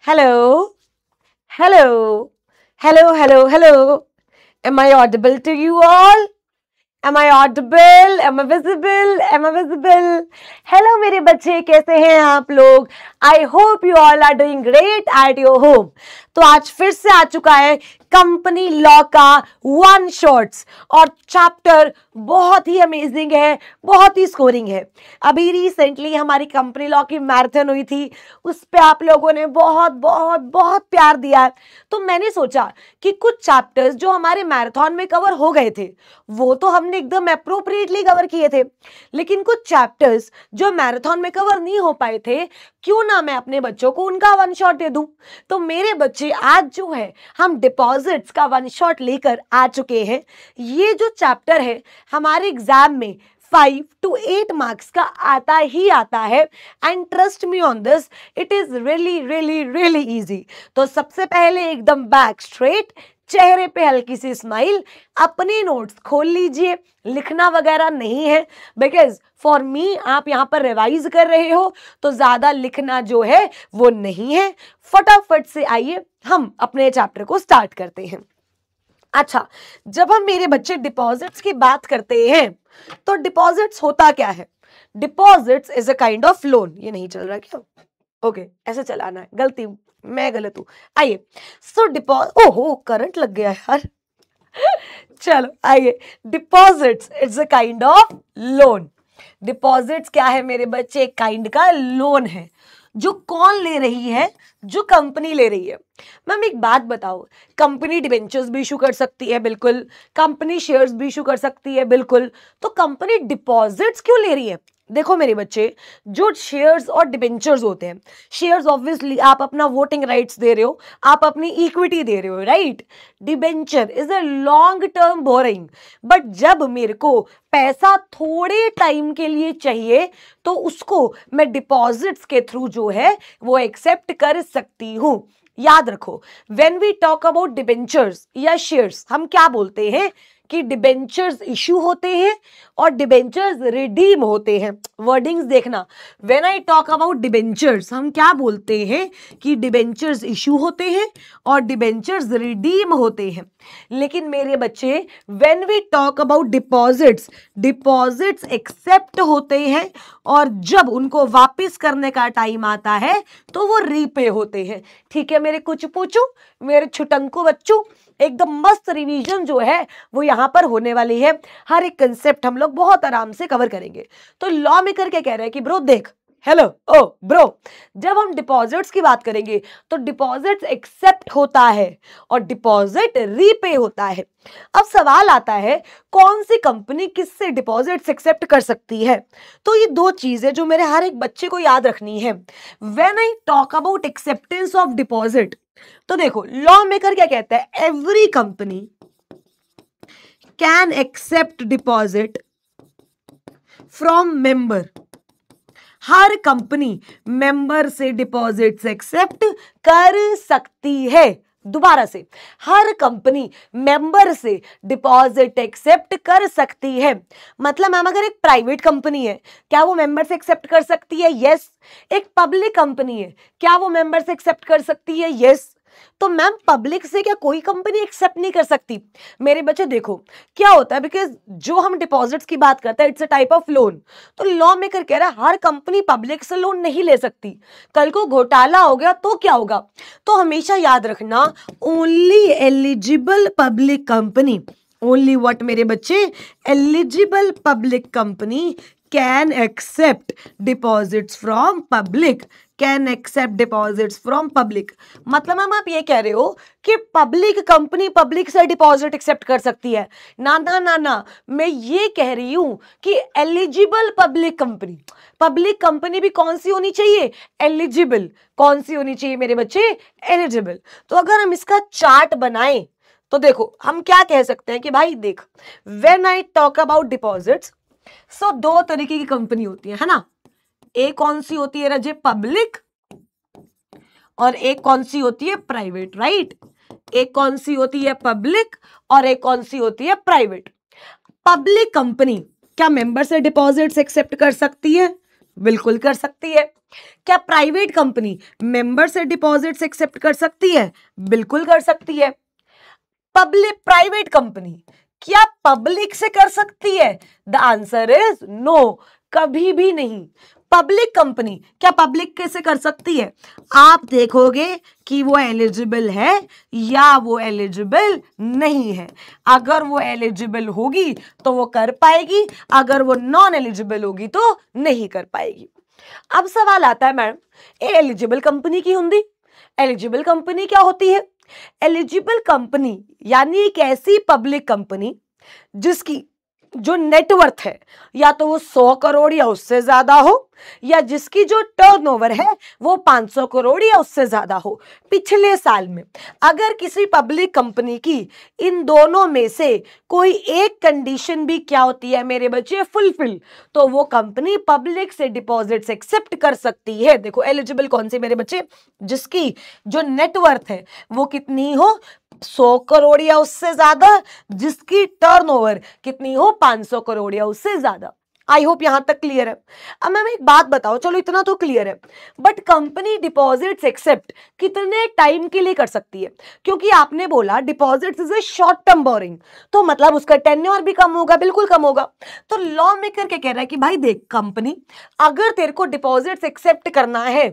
Hello, hello, hello, hello, hello. Am I audible to you all? Am I audible? Am I visible? Am I visible? Hello मेरे बच्चे, कैसे हैं आप लोग? I hope you all are doing great at your home. तो आज फिर से आ चुका है कंपनी लॉ का वन शॉट्स और चैप्टर बहुत ही अमेजिंग है, बहुत ही स्कोरिंग है। अभी रिसेंटली हमारी कंपनी लॉ की मैराथन हुई थी, उस पे आप लोगों ने बहुत बहुत बहुत प्यार दिया। तो मैंने सोचा कि कुछ चैप्टर्स जो हमारे मैराथन में कवर हो गए थे वो तो हमने एकदम अप्रोप्रिएटली कवर किए थे, लेकिन कुछ चैप्टर्स जो मैराथन में कवर नहीं हो पाए थे, क्यों ना मैं अपने बच्चों को उनका वन शॉट दे दूं। तो मेरे बच्चे आज जो है हम डिपॉजिट्स का वन शॉट लेकर आ चुके हैं। ये जो चैप्टर है हमारे एग्जाम में 5 to 8 मार्क्स का आता ही आता है and trust me on this, it is really really really easy. तो सबसे पहले एकदम बैक स्ट्रेट, चेहरे पे हल्की सी स्माइल, अपने नोट्स खोल लीजिए, लिखना वगैरह नहीं है बिकॉज फॉर मी आप यहाँ पर रिवाइज कर रहे हो तो ज्यादा लिखना जो है वो नहीं है। फटाफट से आइए हम अपने चैप्टर को स्टार्ट करते हैं। अच्छा, जब हम मेरे बच्चे डिपॉजिट्स की बात करते हैं तो डिपॉजिट्स होता क्या है? Deposits is a kind of loan. ये नहीं चल रहा क्या? ओके, ऐसे चलाना है, गलती मैं गलत हूं। आइए, सो ओहो करंट लग गया यार। चलो आइए, deposits it's a kind of loan. Deposits क्या है मेरे बच्चे? काइंड का लोन है। जो कौन ले रही है? जो कंपनी ले रही है। मैम एक बात बताओ, कंपनी डिबेंचर्स भी इशू कर सकती है, बिल्कुल। कंपनी शेयर्स भी इशू कर सकती है, बिल्कुल। तो कंपनी डिपॉजिट्स क्यों ले रही है? देखो मेरे बच्चे, जो शेयर्स और डिबेंचर्स होते हैं, शेयर्स ऑब्वियसली आप अपना वोटिंग राइट्स दे रहे हो, आप अपनी इक्विटी दे रहे हो, right. Debenture is a long term borrowing, but जब मेरे को पैसा थोड़े टाइम के लिए चाहिए तो उसको मैं डिपॉजिट्स के थ्रू जो है वो एक्सेप्ट कर सकती हूं। याद रखो, when we talk about debentures या शेयर्स, हम क्या बोलते हैं कि डिबेंचर्स इश्यू होते हैं और डिबेंचर्स रिडीम होते हैं। वर्डिंग्स देखना, when I talk about debentures हम क्या बोलते हैं कि डिबेंचर्स इश्यू होते हैं और डिबेंचर्स रिडीम होते हैं। लेकिन मेरे बच्चे, when we talk about deposits, deposits accept होते हैं और जब उनको वापस करने का टाइम आता है तो वो रीपे होते हैं। ठीक है मेरे कुछ पूछो, मेरे छुटंकू बच्चों, एकदम मस्त रिवीजन जो है वो यहां पर होने वाली है। हर एक कंसेप्ट हम लोग बहुत आराम से कवर करेंगे। तो लॉ मेकर क्या कह रहे हैं कि ब्रो देख, हेलो ओ ब्रो, जब हम डिपॉजिट्स की बात करेंगे तो डिपॉजिट्स एक्सेप्ट होता है और डिपॉजिट रीपे होता है। अब सवाल आता है, कौन सी कंपनी किससे डिपॉजिट्स एक्सेप्ट कर सकती है? तो ये दो चीजें जो मेरे हर एक बच्चे को याद रखनी है। When I talk about acceptance of deposit, तो देखो लॉ मेकर क्या कहता है, every company can accept deposit from member. हर कंपनी मेंबर से डिपॉजिट्स एक्सेप्ट कर सकती है। दोबारा से, हर कंपनी मेंबर से डिपॉजिट एक्सेप्ट कर सकती है। मतलब मैम अगर एक प्राइवेट कंपनी है, क्या वो मेंबर से एक्सेप्ट कर सकती है? यस। एक पब्लिक कंपनी है, क्या वो मेंबर से एक्सेप्ट कर सकती है? यस। तो मैम पब्लिक से क्या कोई कंपनी एक्सेप्ट नहीं कर सकती? मेरे बच्चे देखो क्या होता है, बिकॉज जो हम डिपॉजिट्स की बात करते हैं it's a type of loan. तो लॉ मेकर कह रहा है हर कंपनी पब्लिक से लोन नहीं ले सकती। कल को घोटाला हो गया तो क्या होगा? तो हमेशा याद रखना, only eligible public company, only what मेरे बच्चे, eligible public company can accept deposits from public, can accept deposits from public. मतलब मैम आप ये कह रहे हो कि पब्लिक कंपनी पब्लिक से डिपॉजिट एक्सेप्ट कर सकती है? ना ना ना ना, मैं ये कह रही हूं कि eligible public company, public company भी कौन सी होनी चाहिए? एलिजिबल। कौन सी होनी चाहिए मेरे बच्चे? एलिजिबल। तो अगर हम इसका चार्ट बनाएं तो देखो हम क्या कह सकते हैं कि भाई देख, when I talk about deposits, so दो तरीके की कंपनी होती है ना। एक कौन सी होती है रजे? पब्लिक, और एक कौन सी होती है? Private, right. एक कौन सी होती है? पब्लिक, और एक कौन सी होती है? प्राइवेट। पब्लिक कंपनी क्या मेंबर से डिपॉजिट्स एक्सेप्ट कर सकती है? बिल्कुल कर सकती है। क्या प्राइवेट कंपनी मेंबर से डिपॉजिट्स एक्सेप्ट कर सकती है? बिल्कुल कर सकती है। पब्लिक प्राइवेट कंपनी क्या पब्लिक से कर सकती है? द आंसर इज नो, कभी भी नहीं। पब्लिक कंपनी क्या पब्लिक कैसे कर सकती है? आप देखोगे कि वो एलिजिबल है या वो एलिजिबल नहीं है। अगर वो एलिजिबल होगी तो वो कर पाएगी, अगर वो नॉन एलिजिबल होगी तो नहीं कर पाएगी। अब सवाल आता है मैडम, एलिजिबल कंपनी की होंगी। एलिजिबल कंपनी क्या होती है? एलिजिबल कंपनी यानी एक ऐसी पब्लिक कंपनी जिसकी जो नेटवर्थ है या तो वो 100 करोड़ या उससे ज्यादा हो, या जिसकी जो टर्नओवर है वो 500 करोड़ या उससे ज्यादा हो पिछले साल में। अगर किसी पब्लिक कंपनी की इन दोनों में से कोई एक कंडीशन भी क्या होती है मेरे बच्चे? फुलफिल, तो वो कंपनी पब्लिक से डिपॉजिट्स एक्सेप्ट कर सकती है। देखो एलिजिबल कौन सी मेरे बच्चे? जिसकी जो नेटवर्थ है वो कितनी हो? 100 करोड़ या उससे ज्यादा, जिसकी टर्नओवर कितनी हो? 500 करोड़ या उससे ज्यादा। आई होप यहां तक क्लियर है। अब मैम एक बात बताओ, चलो इतना तो क्लियर है, बट कंपनी डिपॉजिट्स एक्सेप्ट कितने टाइम के लिए कर सकती है? क्योंकि आपने बोला deposits is a short term borrowing, तो मतलब उसका टेन्योर भी कम होगा, बिल्कुल कम होगा। तो लॉ मेकर क्या कह रहा है कि भाई देख कंपनी, अगर तेरे को डिपॉजिट्स एक्सेप्ट करना है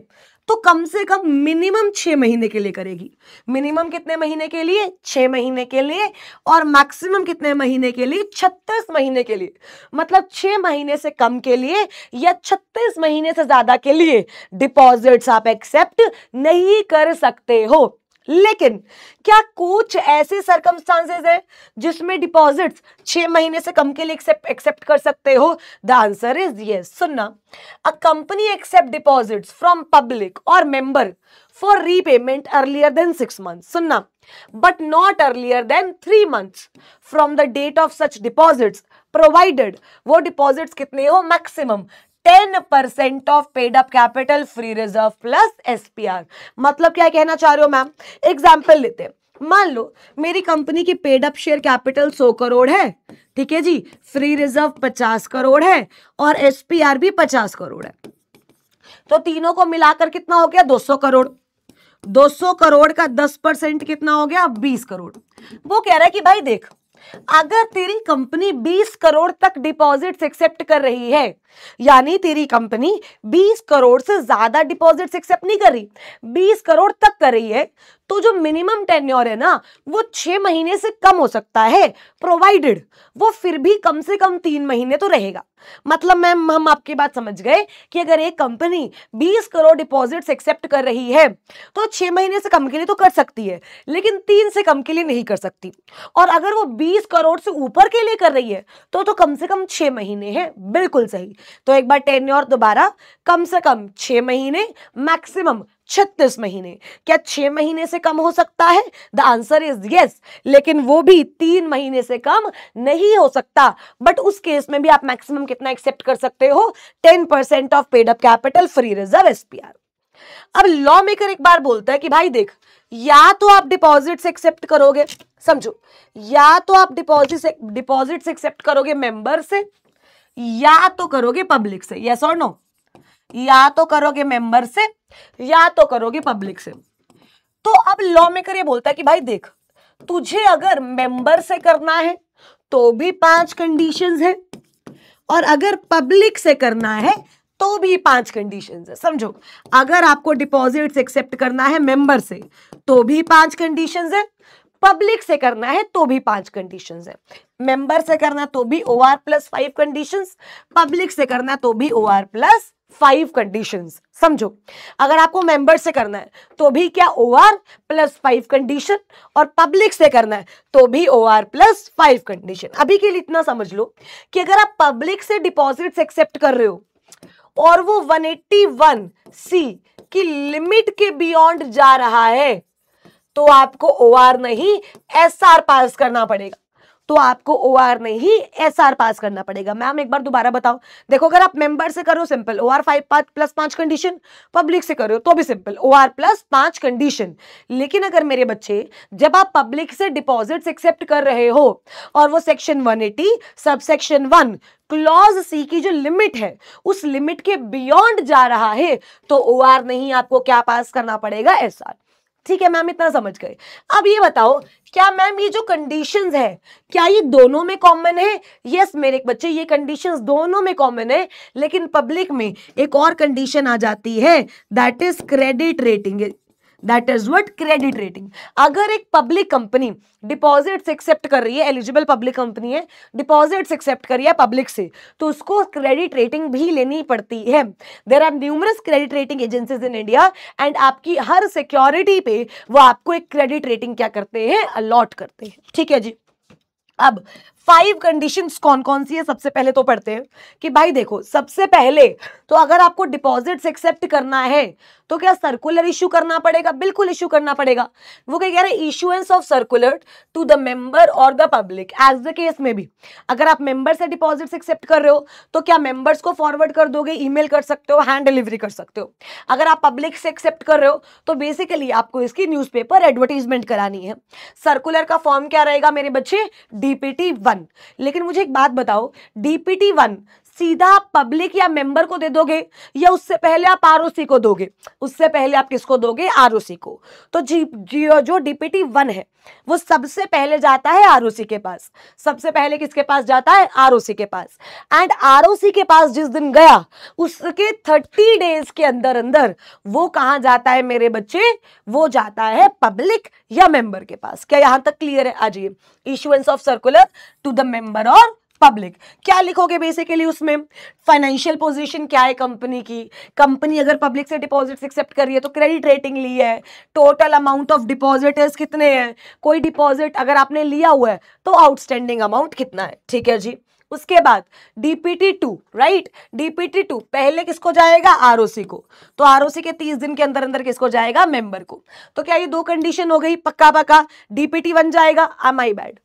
तो कम से कम मिनिमम 6 महीने के लिए करेगी। मिनिमम कितने महीने के लिए? 6 महीने के लिए। और मैक्सिमम कितने महीने के लिए? 36 महीने के लिए। मतलब 6 महीने से कम के लिए या 36 महीने से ज्यादा के लिए डिपॉजिट्स आप एक्सेप्ट नहीं कर सकते हो। लेकिन क्या कुछ ऐसे सर्कमस्टांसेस हैं जिसमें डिपॉजिट्स 6 महीने से कम के लिए एक्सेप्ट कर सकते हो? The answer is yes. सुनना, a company accept deposits from public और member for repayment earlier than 6 months। सुनना, but not earlier than 3 months from the date of such deposits, provided वो डिपॉजिट्स कितने हो? Maximum 10% of paid up capital free reserve plus SPR. मतलब क्या कहना चाह रहे हो मैम? एग्जाम्पल लेते हैं। मान लो मेरी कंपनी की paid up share capital 100 crore है, ठीक है जी, फ्री रिजर्व 50 करोड़ है और एसपीआर भी 50 करोड़ है। तो तीनों को मिलाकर कितना हो गया? 200 करोड़। 200 करोड़ का 10% कितना हो गया? 20 करोड़। वो कह रहा है कि भाई देख, अगर तेरी कंपनी 20 करोड़ तक डिपॉजिट्स एक्सेप्ट कर रही है, यानी तेरी कंपनी 20 करोड़ से ज्यादा डिपॉजिट्स एक्सेप्ट नहीं कर रही, 20 करोड़ तक कर रही है, तो जो मिनिमम टेन्योर है ना वो 6 महीने से कम हो सकता है, प्रोवाइडेड वो फिर भी कम से कम 3 महीने तो रहेगा। मतलब मैम हम आपकी बात समझ गए कि अगर एक कंपनी 20 करोड़ डिपॉजिट्स एक्सेप्ट कर रही है तो 6 महीने से कम के लिए तो कर सकती है, लेकिन 3 से कम के लिए नहीं कर सकती। और अगर वो 20 करोड़ से ऊपर के लिए कर रही है तो कम से कम 6 महीने है। बिल्कुल सही। तो एक बार टेन्योर दोबारा, कम से कम 6 महीने, मैक्सिमम 36 महीने। क्या 6 महीने से कम हो सकता है? द आंसर इज यस, लेकिन वो भी 3 महीने से कम नहीं हो सकता। बट उस केस में भी आप मैक्सिमम कितना एक्सेप्ट कर सकते हो? 10% of paid up capital free reserve SPR. अब लॉ मेकर एक बार बोलता है कि भाई देख, या तो आप डिपॉजिट्स एक्सेप्ट करोगे, समझो, या तो आप डिपॉजिट्स एक्सेप्ट करोगे मेंबर से या तो करोगे पब्लिक से। यस और नो? या तो करोगे मेंबर से या तो करोगे पब्लिक से। तो अब लॉ मेकर ये बोलता है कि भाई देख, तुझे अगर मेंबर से करना है तो भी 5 कंडीशंस है, और अगर पब्लिक से करना है तो भी 5 कंडीशंस है। समझो, अगर आपको डिपॉजिट्स एक्सेप्ट करना है मेंबर से तो भी 5 कंडीशंस है, पब्लिक से करना है तो भी 5 कंडीशंस है। मेंबर से करना तो भी OR प्लस 5 कंडीशंस, पब्लिक से करना तो भी OR प्लस 5 कंडीशंस। समझो, अगर आपको मेंबर से करना है तो भी क्या? OR प्लस 5 कंडीशन, और पब्लिक से करना है तो भी OR प्लस 5 कंडीशन। अभी के लिए इतना समझ लो कि अगर आप पब्लिक से डिपॉजिट्स एक्सेप्ट कर रहे हो और वो 181C की लिमिट के बियॉन्ड जा रहा है तो आपको OR नहीं SR पास करना पड़ेगा। तो आपको OR नहीं SR पास करना पड़ेगा। मैम एक बार दोबारा बताओ। देखो, अगर आप मेंबर से करो simple OR 5 plus 5 condition, public से करो तो भी सिंपल OR प्लस 5 कंडीशन। लेकिन अगर मेरे बच्चे, जब आप पब्लिक से डिपॉजिट्स एक्सेप्ट कर रहे हो और वो section 180 sub section 1 clause C की जो लिमिट है उस लिमिट के बियॉन्ड जा रहा है तो OR नहीं, आपको क्या पास करना पड़ेगा, SR। ठीक है मैम, इतना समझ गए। अब ये बताओ, क्या मैम ये जो कंडीशंस है क्या ये दोनों में कॉमन है? यस मेरे बच्चे, ये कंडीशंस दोनों में कॉमन है, लेकिन पब्लिक में एक और कंडीशन आ जाती है, that is credit rating. That is what, credit rating. अगर एक पब्लिक कंपनी डिपॉजिट्स एक्सेप्ट कर रही है, एलिजिबल पब्लिक कंपनी है, डिपॉजिट्स एक्सेप्ट कर रही है पब्लिक से, तो उसको क्रेडिट रेटिंग भी लेनी पड़ती है। There are numerous credit rating agencies in India and आपकी हर सिक्योरिटी पे वो आपको एक क्रेडिट रेटिंग क्या करते हैं, अलॉट करते हैं। ठीक है जी। अब 5 कंडीशंस कौन कौन सी है, सबसे पहले तो पढ़ते हैं कि भाई देखो, सबसे पहले तो अगर आपको डिपॉजिट्स एक्सेप्ट करना है तो क्या सर्कुलर इशू करना पड़ेगा? बिल्कुल इशू करना पड़ेगा। वो क्या कह रहे हैं, issuance of circular to the member और the public as the case में भी। अगर आप मेंबर से डिपॉजिट्स एक्सेप्ट कर रहे हो तो क्या मेंबर्स को फॉरवर्ड कर दोगे, ईमेल कर सकते हो, हैंड डिलीवरी कर सकते हो। अगर आप पब्लिक से एक्सेप्ट कर रहे हो तो बेसिकली आपको इसकी न्यूज़पेपर एडवर्टीजमेंट करानी है। सर्कुलर का फॉर्म क्या रहेगा मेरे बच्चे, DPT 1। लेकिन मुझे एक बात बताओ, DPT 1 सीधा पब्लिक या मेंबर को दे दोगे या उससे पहले आप ROC को दोगे? उससे पहले आप किसको दोगे, ROC को। तो जो DPT 1 है वो सबसे पहले जाता है ROC के पास। सबसे पहले किसके पास जाता है, ROC के पास। एंड ROC के पास जिस दिन गया उसके 30 डेज के अंदर अंदर वो कहां जाता है मेरे बच्चे, वो जाता है पब्लिक या मेंबर के पास। क्या यहां तक क्लियर है? आ जाइए, issuance of circular to the member और पब्लिक। क्या लिखोगे बेसिकली उसमें, फाइनेंशियल पोजीशन क्या है कंपनी की, कंपनी अगर पब्लिक से डिपॉजिट्स एक्सेप्ट कर रही है तो क्रेडिट रेटिंग ली है, टोटल अमाउंट ऑफ डिपॉजिटर्स कितने हैं, कोई डिपॉजिट अगर आपने लिया हुआ है तो आउटस्टैंडिंग अमाउंट कितना है। ठीक है जी। उसके बाद DPT 2, राइट, DPT 2 पहले किसको जाएगा, ROC को। तो ROC के 30 दिन के अंदर अंदर किसको जाएगा, मेंबर को। तो क्या ये 2 कंडीशन हो गई, पक्का पक्का। DPT 1 जाएगा, माय बैड,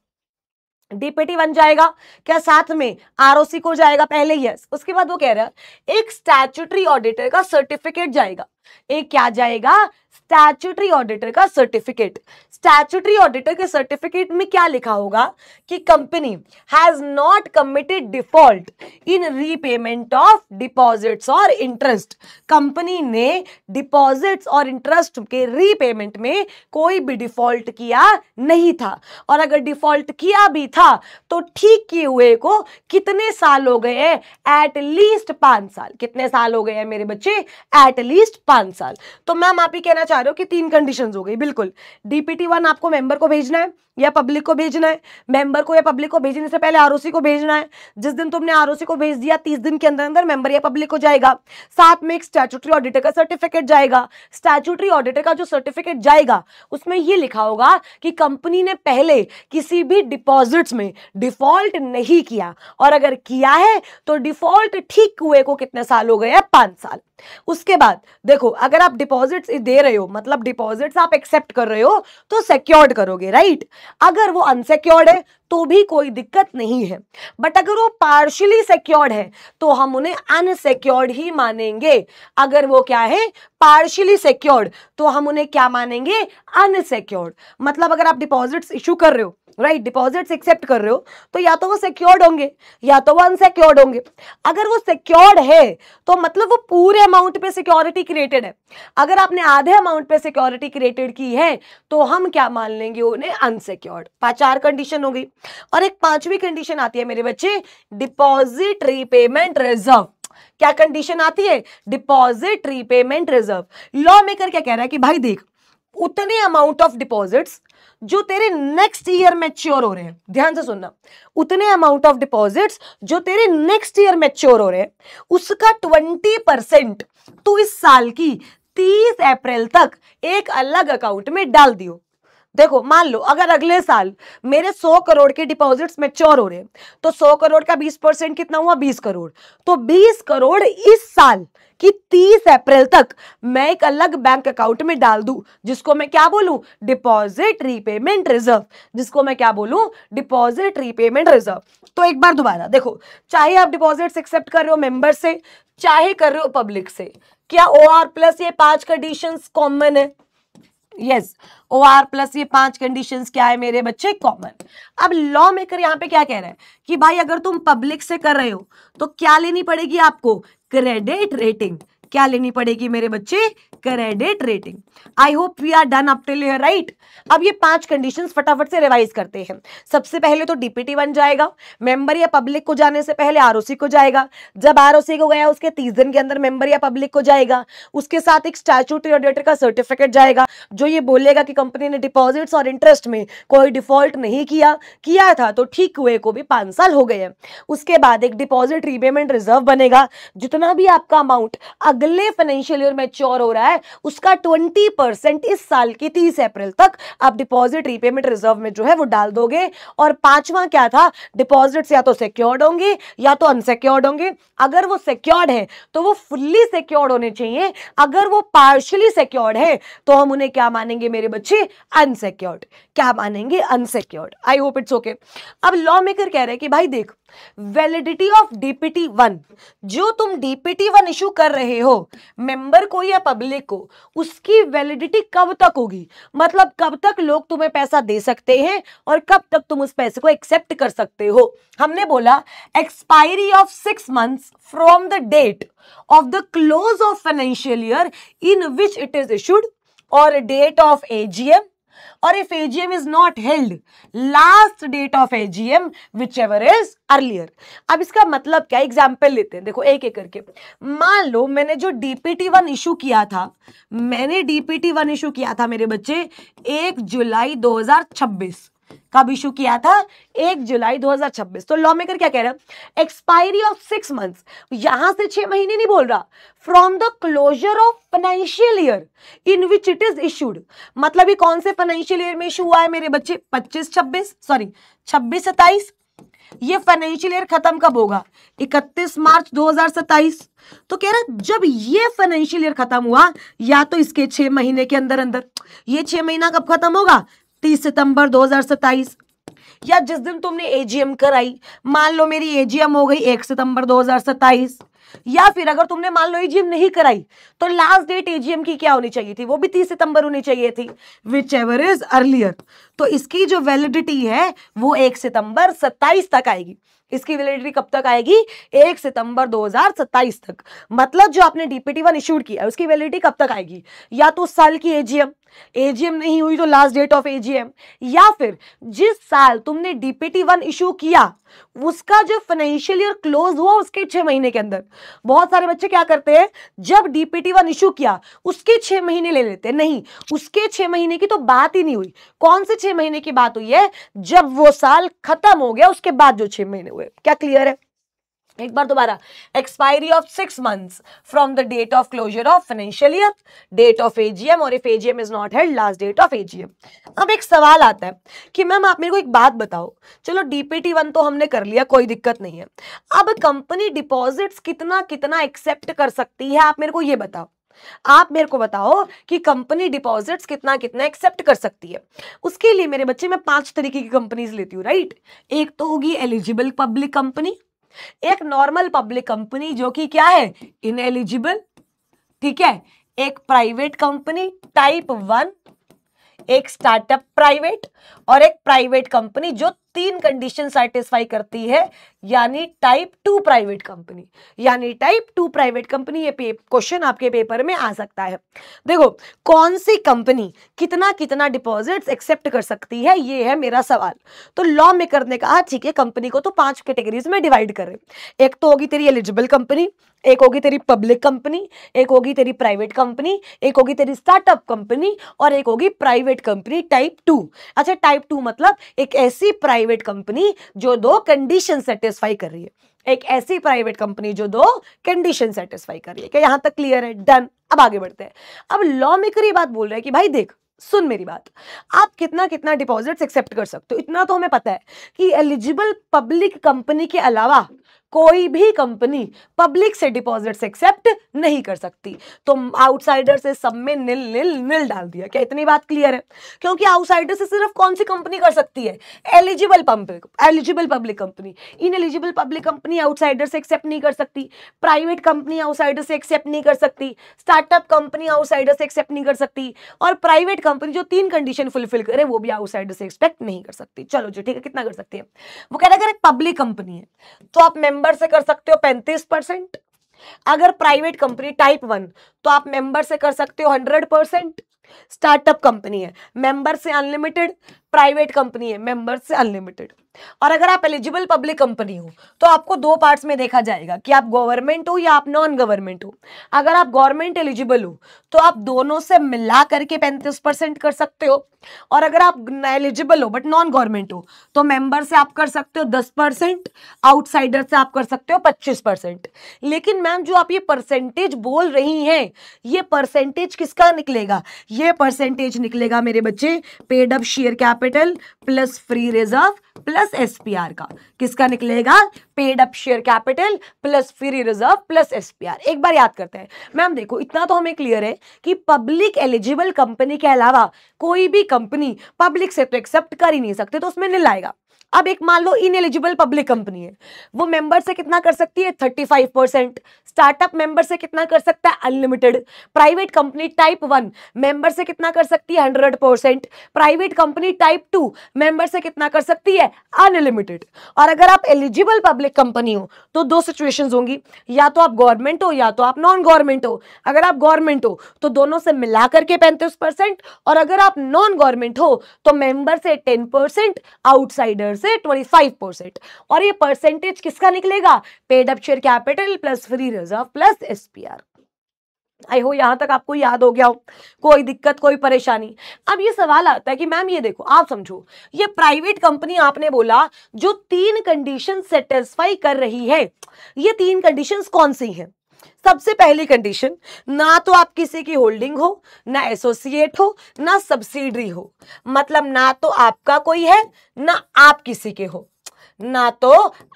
DPT 1 जाएगा, क्या साथ में ROC को जाएगा पहले, यस। उसके बाद वो कह रहा है एक स्टैट्यूटरी ऑडिटर का सर्टिफिकेट जाएगा। एक क्या जाएगा, स्टैट्यूटरी ऑडिटर का सर्टिफिकेट। स्टैट्यूटरी ऑडिटर के सर्टिफिकेट में क्या लिखा होगा कि company has not committed default in repayment of deposits और इंटरेस्ट। कंपनी ने डिपॉजिट्स और इंटरेस्ट के रीपेमेंट में कोई भी डिफॉल्ट किया नहीं था, और अगर डिफॉल्ट किया भी था तो ठीक किए हुए को कितने साल हो गए हैं, एट लीस्ट 5 साल। कितने साल हो गए हैं मेरे बच्चे, एट लीस्ट 5 साल। तो मैम आप ही कहना चाह रहे हो कि 3 कंडीशंस हो गई। बिल्कुल, DPT 1 आपको मेंबर को भेजना है या पब्लिक को भेजना है, मेंबर को या पब्लिक को भेजने से पहले ROC को भेजना है। जिस दिन तुमने ROC को भेज दिया 30 दिन के अंदर अंदर मेंबर या पब्लिक को जाएगा। साथ में एक स्टैट्यूटरी ऑडिटर का सर्टिफिकेट जाएगा। स्टैट्यूटरी ऑडिटर का जो सर्टिफिकेट जाएगा उसमें यह लिखा होगा कि कंपनी ने पहले किसी भी डिपॉजिट्स में डिफॉल्ट नहीं किया, और अगर किया है तो डिफॉल्ट ठीक हुए को कितने साल हो गए हैं, 5 साल। उसके बाद देखो, अगर आप डिपॉजिट्स दे रहे हो, मतलब डिपॉजिट्स आप एक्सेप्ट कर रहे हो तो सिक्योर्ड करोगे, राइट। अगर वो अनसिक्योर्ड है तो भी कोई दिक्कत नहीं है, बट अगर वो पार्शियली सिक्योर्ड है तो हम उन्हें अनसिक्योर्ड ही मानेंगे। अगर वो क्या है, पार्शियली सिक्योर्ड, तो हम उन्हें क्या मानेंगे, अनसिक्योर्ड। मतलब अगर आप डिपॉजिट्स इशू कर रहे हो, राइट, डिपॉजिट्स एक्सेप्ट कर रहे हो, तो या तो वो सिक्योर्ड होंगे या तो वो अनसिक्योर्ड होंगे। अगर वो सिक्योर्ड है तो मतलब वो पूरे अमाउंट पे सिक्योरिटी क्रिएटेड है। अगर आपने आधे अमाउंट पे सिक्योरिटी क्रिएटेड की है तो हम क्या मान लेंगे, उन्हें अनसिक्योर्ड। 4 कंडीशन हो गई। और एक 5वीं कंडीशन आती है मेरे बच्चे, डिपॉजिट रीपेमेंट रिजर्व। क्या कंडीशन आती है, deposit repayment reserve. Law maker क्या कह रहा है कि भाई देख, उतने अमाउंट ऑफ डिपॉजिट्स जो तेरे नेक्स्ट ईयर मैच्योर हो रहे हैं, ध्यान से सुनना, उतने अमाउंट ऑफ डिपॉजिट्स जो तेरे नेक्स्ट ईयर मैच्योर हो रहे हैं, उसका 20% तू इस साल की 30 अप्रैल तक एक अलग अकाउंट में डाल दियो। देखो, मान लो अगर अगले साल मेरे 100 करोड़ के डिपॉजिट्स मैच्योर हो रहे हैं तो 100 करोड़ का 20% कितना हुआ, 20 करोड़। तो 20 करोड़ इस साल कि 30 अप्रैल तक मैं एक अलग बैंक अकाउंट में डाल दूं, जिसको मैं क्या बोलूं, डिपॉजिट रीपेमेंट रिजर्व। जिसको मैं क्या बोलूं, डिपॉजिट रीपेमेंट रिजर्व। तो एक बार दोबारा देखो, चाहे आप डिपॉजिट्स एक्सेप्ट कर रहे हो मेंबर से, चाहे कर रहे हो पब्लिक से, क्या OR प्लस ये 5 कंडीशंस कॉमन है? यस, OR प्लस ये 5 कंडीशंस क्या है मेरे बच्चे, कॉमन। अब लॉ मेकर यहाँ पे क्या कह रहा है कि भाई अगर तुम पब्लिक से कर रहे हो तो क्या लेनी पड़ेगी आपको, क्रेडिट रेटिंग। क्या लेनी पड़ेगी मेरे बच्चे, credit rating. I hope we are done up till here, right. अब ये 5 कंडीशंस फटाफट से रिवाइज करते हैं। सबसे पहले तो डीपीटी बन जाएगा, मेंबर या पब्लिक को जाने से पहले आरओसी को जाएगा, जब आरओसी को गया उसके 30 दिन के अंदर मेंबर या पब्लिक को जाएगा, उसके साथ एक स्टैट्यूटरी ऑडिटर का सर्टिफिकेट जाएगा जो ये बोलेगा कि कंपनी ने डिपॉजिट्स और इंटरेस्ट में कोई डिफॉल्ट नहीं किया था तो ठीक हुए को भी 5 साल हो गए हैं। उसके बाद एक डिपॉजिट रीपेमेंट रिजर्व बनेगा, जितना भी आपका अमाउंट अगले फाइनेंशियल ईयर मैच्योर हो रहा है उसका 20% इस साल की 30 अप्रैल तक आप डिपॉजिट रीपेमेंट रिजर्व में जो है वो डाल दोगे। और 5वां क्या था, डिपॉजिट्स या तो सिक्योर्ड होंगे या तो अनसिक्योर्ड होंगे। अगर वो सिक्योर्ड है तो वो फुल्ली सिक्योर्ड होने चाहिए, अगर वो पार्शियली सिक्योर्ड है तो हम उन्हें क्या मानेंगे मेरे बच्चे, अनसिक्योर्ड। क्या मानेंगे, unsecured. I hope it's okay. अब लॉ मेकर कह रहे हैं कि भाई देख, वैलिडिटी ऑफ डीपीटी 1, जो तुम डीपीटी 1 इशू कर रहे हो मेंबर को या पब्लिक को, उसकी वैलिडिटी कब तक होगी, मतलब कब तक लोग तुम्हें पैसा दे सकते हैं और कब तक तुम उस पैसे को एक्सेप्ट कर सकते हो। हमने बोला expiry of 6 months from the date of the close of financial year in which it is issued और डेट ऑफ एजीएम, और if AGM is not held, last date of AGM whichever is earlier। अब इसका मतलब क्या, example लेते हैं, देखो एक एक करके। मान लो मैंने जो डीपीटी 1 इशू किया था, मेरे बच्चे 1 जुलाई 2026। कब इशू किया था, 1 जुलाई 2026। तो लॉ मेकर क्या कह रहा है, एक्सपायरी ऑफ 6 months, यहां से 6 महीने नहीं बोल रहा, from the closure of financial year in which it is issued. मतलब ये कौन से फाइनेंशियल ईयर में इशू हुआ है मेरे बच्चे, 26-27। ये फाइनेंशियल ईयर खत्म कब होगा, 31 मार्च 2027। तो कह रहा जब ये फाइनेंशियल ईयर खत्म हुआ, या तो इसके 6 महीने के अंदर अंदर, ये 6 महीना कब खत्म होगा, 30 सितंबर 2027, या जिस दिन तुमने एजीएम कराई, मान लो मेरी एजीएम हो गई 1 सितंबर 2027, या फिर अगर तुमने मान लो एजीएम नहीं कराई तो लास्ट डेट एजीएम की क्या होनी चाहिए थी, वो भी 30 सितंबर होनी चाहिए थी, विच एवर इज अर्लियर। तो इसकी जो वैलिडिटी है वो 1 सितंबर 27 तक आएगी। इसकी वैलिडिटी कब तक आएगी, 1 सितंबर 2027 तक। मतलब जो आपने डीपीटी 1 इशूड किया उसकी वैलिडिटी कब तक आएगी, या तो साल की एजीएम नहीं हुई तो लास्ट डेट ऑफ एजीएम, या फिर जिस साल तुमने डीपीटी 1 इशू किया उसका जो फाइनेंशियल ईयर क्लोज हुआ उसके 6 महीने के अंदर। बहुत सारे बच्चे क्या करते हैं, जब डीपीटी 1 इशू किया उसके 6 महीने ले लेते हैं, नहीं, उसके 6 महीने की तो बात ही नहीं हुई। कौन से 6 महीने की बात हुई है, जब वो साल खत्म हो गया उसके बाद जो 6 महीने हुए। क्या क्लियर है, एक बार दोबारा, expiry of 6 months from the date of closure of financial year, date of AGM, और if AGM is not held, last date of AGM. अब एक सवाल आता है कि मैम आप मेरे को एक बात बताओ, चलो डीपीटी 1 तो हमने कर लिया, कोई दिक्कत नहीं है, अब कंपनी डिपॉजिट्स कितना कितना एक्सेप्ट कर सकती है, आप मेरे को ये बताओ। आप मेरे को बताओ कि कंपनी डिपॉजिट्स कितना कितना एक्सेप्ट कर सकती है। उसके लिए मेरे बच्चे मैं 5 तरीके की कंपनीज लेती हूँ, राइट। एक तो होगी एलिजिबल पब्लिक कंपनी, एक नॉर्मल पब्लिक कंपनी जो कि क्या है, इनएलिजिबल, ठीक है, एक प्राइवेट कंपनी टाइप 1, एक स्टार्टअप प्राइवेट, और एक प्राइवेट कंपनी जो 3 कंडीशन सेटिस्फाई करती है, यानी टाइप 2 प्राइवेट कंपनी। यानी टाइप 2 प्राइवेट कंपनी, ये क्वेश्चन आपके पेपर में आ सकता है। देखो कौन सी कंपनी कितना कितना डिपॉजिट्स एक्सेप्ट कर सकती है, ये है मेरा सवाल। तो लॉ मेकर ने कहा ठीक है, कंपनी को तो 5 कैटेगरीज में डिवाइड करें। एक तो होगी तेरी एलिजिबल कंपनी, एक होगी तेरी पब्लिक कंपनी, एक होगी तेरी प्राइवेट कंपनी, एक होगी तेरी स्टार्टअप कंपनी, और एक होगी प्राइवेट कंपनी टाइप 2। अच्छा, टाइप 2 मतलब एक ऐसी प्राइवेट कंपनी जो 2 कंडीशन सेटिस्फाई कर रही है, एक ऐसी प्राइवेट कंपनी जो 2 कंडीशन सेटिस्फाई कर रही है। क्या यहां तक क्लियर है, डन। अब आगे बढ़ते हैं। अब लॉ मेकर ये बात बोल रहा है कि भाई देख, सुन मेरी बात, आप कितना कितना डिपॉजिट्स एक्सेप्ट कर सकते हो, इतना तो हमें पता है कि एलिजिबल पब्लिक कंपनी के अलावा कोई भी कंपनी पब्लिक से डिपॉजिट्स एक्सेप्ट नहीं कर सकती। तो आउटसाइडर से सब में नील नील नील डाल दिया। क्या इतनी बात क्लियर है? क्योंकि आउटसाइडर से सिर्फ कौन सी कंपनी कर सकती है? Eligible public company. Ineligible public company outsider से एक्सेप्ट नहीं कर सकती, प्राइवेट कंपनी आउटसाइडर से एक्सेप्ट नहीं कर सकती, स्टार्टअप कंपनी आउटसाइडर से एक्सेप्ट नहीं कर सकती, और प्राइवेट कंपनी जो 3 कंडीशन फुलफिल करे वो भी आउटसाइडर से एक्सपेक्ट नहीं कर सकती। चलो जी ठीक है, कितना कर सकती है? वो कह रहा है अगर एक पब्लिक कंपनी है तो आप मेंबर से कर सकते हो 35%, अगर प्राइवेट कंपनी टाइप 1 तो आप मेंबर से कर सकते हो 100%, स्टार्टअप कंपनी है मेंबर से अनलिमिटेड, प्राइवेट कंपनी है मेंबर से अनलिमिटेड। और अगर आप एलिजिबल पब्लिक कंपनी हो तो आपको 2 पार्ट्स में देखा जाएगा कि आप गवर्नमेंट हो या आप नॉन गवर्नमेंट हो। अगर आप गवर्नमेंट एलिजिबल हो तो आप दोनों से मिला करके 35% कर सकते हो, और अगर आप एलिजिबल हो बट नॉन गवर्नमेंट हो तो मेंबर से आप कर सकते हो 10%, आउटसाइडर से आप कर सकते हो 25%। लेकिन मैम जो आप ये परसेंटेज बोल रही हैं, ये परसेंटेज किसका निकलेगा? ये परसेंटेज निकलेगा मेरे बच्चे paid up share capital plus free reserve plus SPR का। किसका निकलेगा? Paid up share capital plus free reserve plus SPR. एक बार याद करते हैं मैम, देखो इतना तो हमें क्लियर है कि पब्लिक एलिजिबल कंपनी के अलावा कोई भी कंपनी पब्लिक से तो एक्सेप्ट कर ही नहीं सकते, तो उसमें नील आएगा। अब एक मान लो इनएलिजिबल पब्लिक कंपनी है, वो मेंबर से कितना कर सकती है? 35%। स्टार्टअप मेंबर से कितना कर सकता है? Unlimited. Private company type 1 member से कितना कर सकती है? 100%। प्राइवेट कंपनी टाइप 2 मेंबर से कितना कर सकती है? अनलिमिटेड। और अगर आप एलिजिबल पब्लिक कंपनी हो तो 2 सिचुएशंस होंगी, या तो आप गवर्नमेंट हो या तो आप नॉन गवर्नमेंट हो। अगर आप गवर्नमेंट हो तो दोनों से मिला करके 35%, और अगर आप नॉन गवर्नमेंट हो तो मेंबर से 10%, आउटसाइडर से 25%। और ये परसेंटेज किसका निकलेगा? Paid up share capital plus free reserve plus SPR. आई हो यहां तक आपको याद हो गया हो, कोई दिक्कत कोई परेशानी? अब ये सवाल आता है कि मैम ये देखो आप समझो, ये प्राइवेट कंपनी आपने बोला जो 3 कंडीशन सेटिस्फाई कर रही है, ये 3 कंडीशंस कौन सी हैं? सबसे पहली कंडीशन, ना तो आप किसी की होल्डिंग हो, ना एसोसिएट हो, ना सब्सिडरी हो। मतलब ना तो आपका कोई है ना आप किसी के हो, ना तो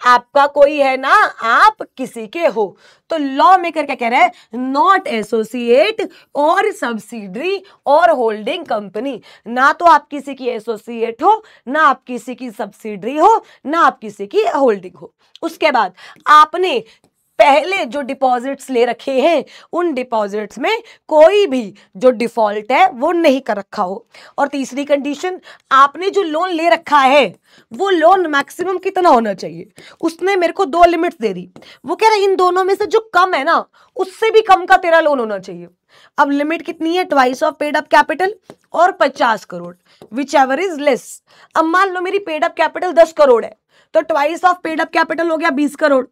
आपका कोई है ना आप किसी के हो। तो लॉ मेकर क्या कह रहा है? नॉट एसोसिएट और सब्सिडरी और होल्डिंग कंपनी। ना तो आप किसी की एसोसिएट हो, ना आप किसी की सब्सिडरी हो, ना आप किसी की होल्डिंग हो। उसके बाद आपने पहले जो डिपॉजिट्स ले रखे हैं उन डिपॉजिट्स में कोई भी जो डिफॉल्ट है वो नहीं कर रखा हो। और तीसरी कंडीशन, आपने जो लोन ले रखा है वो लोन मैक्सिमम कितना होना चाहिए? उसने मेरे को 2 लिमिट्स दे दी। वो कह रहा है इन दोनों में से जो कम है ना उससे भी कम का तेरा लोन होना चाहिए। अब लिमिट कितनी है? Twice of paid up capital और 50 crore, which ever is less. अब मान लो मेरी पेड अप कैपिटल 10 करोड़ है तो twice of paid up capital हो गया 20 करोड़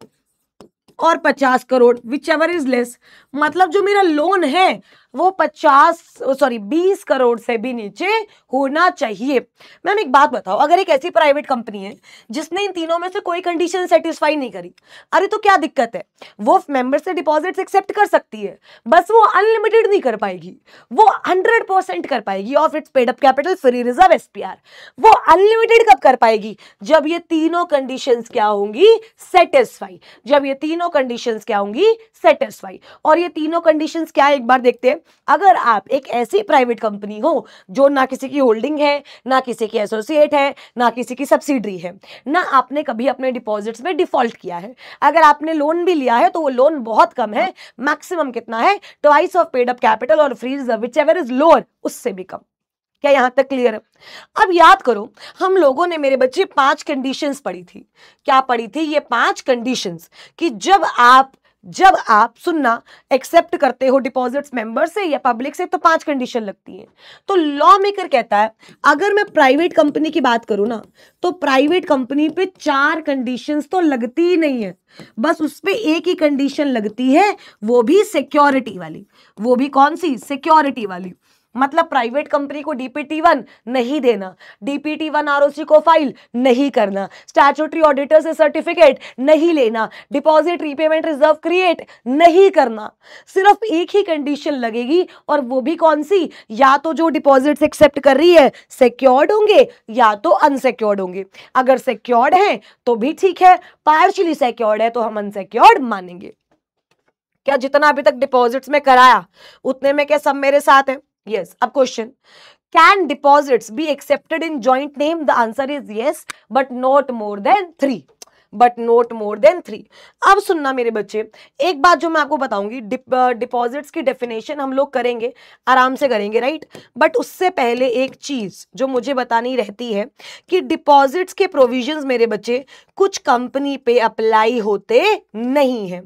और 50 crore, which ever is less. मतलब जो मेरा लोन है वो 20 करोड़ से भी नीचे होना चाहिए। मैम एक बात बताओ, अगर एक ऐसी प्राइवेट कंपनी है जिसने इन तीनों में से कोई कंडीशन सेटिस्फाई नहीं करी, अरे तो क्या दिक्कत है? वो मेंबर से डिपॉजिट्स एक्सेप्ट कर सकती है, बस वो अनलिमिटेड नहीं कर पाएगी, वो 100% कर पाएगी of its paid up capital free reserve SPR. वो अनलिमिटेड कब कर पाएगी? जब ये तीनों कंडीशंस क्या होंगी? सेटिस्फाई। जब ये तीनों कंडीशंस क्या होंगी? सेटिस्फाई। और ये तीनों कंडीशंस क्या है एक बार देखते हैं। अगर आप एक ऐसी प्राइवेट कंपनी हो जो ना किसी की होल्डिंग है, ना किसी की एसोसिएट है, ना किसी की सब्सिडरी है, ना आपने कभी अपने डिपॉजिट्स में डिफॉल्ट किया है, अगर आपने लोन भी लिया है तो वो लोन बहुत कम है, मैक्सिमम कितना है? Twice of paid up capital और free reserve whichever is lower, उससे भी कम। क्या यहां तक क्लियर है? अब याद करो, हम लोगों ने मेरे बच्चे 5 कंडीशंस पढ़ी थी। क्या पढ़ी थी? ये 5 कंडीशंस कि जब आप सुनना एक्सेप्ट करते हो डिपॉजिट्स मेंबर से या पब्लिक से तो 5 कंडीशन लगती हैं। तो लॉ मेकर कहता है अगर मैं प्राइवेट कंपनी की बात करूं ना तो प्राइवेट कंपनी पे 4 कंडीशंस तो लगती ही नहीं है, बस उस पे एक ही कंडीशन लगती है, वो भी सिक्योरिटी वाली। वो भी कौन सी? सिक्योरिटी वाली। मतलब प्राइवेट कंपनी को DPT1 नहीं देना, DPT1 ROC को फाइल नहीं करना, स्टैट्यूटरी ऑडिटर से सर्टिफिकेट नहीं लेना, डिपॉजिट रीपेमेंट रिजर्व क्रिएट नहीं करना। सिर्फ एक ही कंडीशन लगेगी, और वो भी कौन सी? या तो जो डिपॉजिट्स एक्सेप्ट कर रही है सिक्योर्ड होंगे या तो अनसिक्योर्ड होंगे। अगर सिक्योर्ड है तो भी ठीक है, पार्शियली सिक्योर्ड है तो हम अनसिक्योर्ड मानेंगे। क्या जितना अभी तक डिपॉजिट्स में कराया उतने में क्या सब मेरे साथ है? यस। अब question, can deposits be accepted in joint name? The answer is yes, but not more than 3, but not more than 3। अब सुनना मेरे बच्चे, एक बात जो मैं आपको बताऊंगी, डिपॉजिट्स की डेफिनेशन हम लोग करेंगे, आराम से करेंगे, राइट। बट उससे पहले एक चीज जो मुझे बतानी रहती है कि डिपॉजिट्स के प्रोविजंस मेरे बच्चे कुछ कंपनी पे अप्लाई होते नहीं है।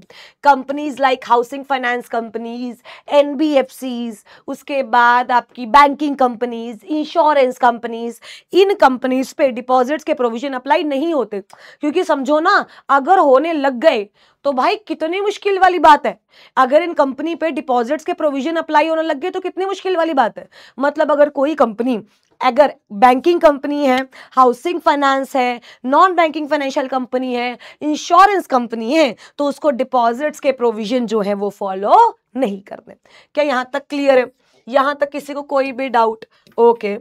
Companies like housing finance companies, NBFCs, उसके बाद आपकी बैंकिंग कंपनीज, इंश्योरेंस कंपनीज, इन कंपनीज पे डिपॉजिट्स के प्रोविजन अप्लाई नहीं होते। क्योंकि समझो ना, अगर होने लग गए तो भाई कितनी मुश्किल वाली बात है। अगर इन कंपनी पे डिपॉजिट्स के प्रोविजन अप्लाई होने लग गए तो कितनी मुश्किल वाली बात है। मतलब अगर कोई कंपनी, अगर बैंकिंग कंपनी है, हाउसिंग फाइनेंस है, नॉन बैंकिंग फाइनेंशियल कंपनी है, इंश्योरेंस कंपनी है, तो उसको डिपॉजिट्स के प्रोविजन जो है वो फॉलो नहीं करने। क्या यहां तक क्लियर है? यहां तक किसी को कोई भी डाउट? ओके,